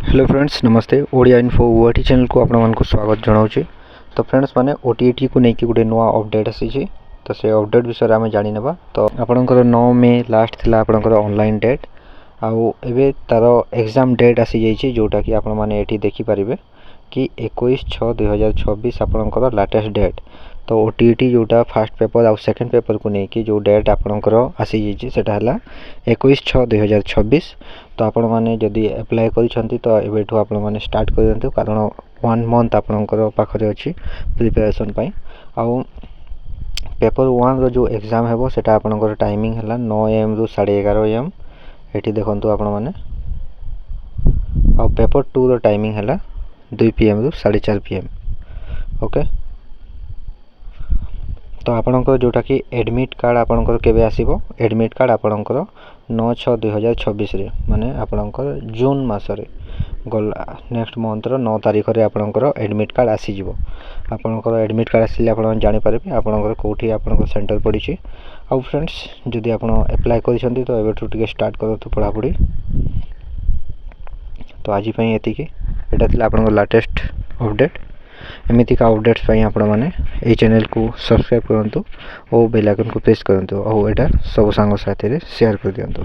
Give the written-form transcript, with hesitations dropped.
Hello friends नमस्ते Odia info OT channel को आपको स्वागत जनाऊँ। तो फ्रेंड्स माने ओटीटी को लेकिन गोटे नुआ अपडेट आसी तो से अपडेट विषय आम जानी ना। तो आपंकर 9 मे लास्ट थिला आपंकर ऑनलाइन डेट आउ एबे तार एग्जाम डेट आसी जाइए जोटा कि आपण माने एठी देखि पारिबे कि 21/6/2026 आपंकर लाटेस्ट डेट। तो ओटीटी जोटा फास्ट पेपर आउ सेकंड पेपर को लेकिन जो डेट आपंकर आसी जाइए सेटा हला 21/6/2026। तो आपण माने जदि अप्लाई करिसंती तो एबेठु आपण माने स्टार्ट कर दियंतु कारण 1 मंथ आपनकर पाखरे अछि प्रिपरेशन पई। आउ पेपर 1 रो जो एग्जाम हेबो सेटा आपनकर टाइमिंग हला 9 am रु 11:30 am एठी देखंतु आपण माने। आउ पेपर 2 रो टाइमिंग हला 2 pm रु 4:30 pm। ओके तो आपनकर जोटा कि एडमिट कार्ड आपनकर केबे आसीबो एडमिट कार्ड आपनकर 9/6/2026 रे माने आपनकर जून मास रे गला नेक्स्ट मंथ रो 9 तारिख रे आपनकर एडमिट कार्ड आसी जिवो। आपनकर एडमिट कार्ड आसीले आपण जानि पारबे आपनकर कोठी आपनकर सेंटर पड़ी छि। आ फ्रेंड्स जदि आपण अप्लाई करिसंती तो एबेठु टिके स्टार्ट करतु पढा पढी। तो आज पई एति कि एटा थिला आपनकर लेटेस्ट अपडेट। एमिति का अपडेट्स पाई आपण माने ए चैनल को सब्सक्राइब करंतु और बेल आइकन को प्रेस करंतु और एटा सब संग साथी रे शेयर कर दियंतु।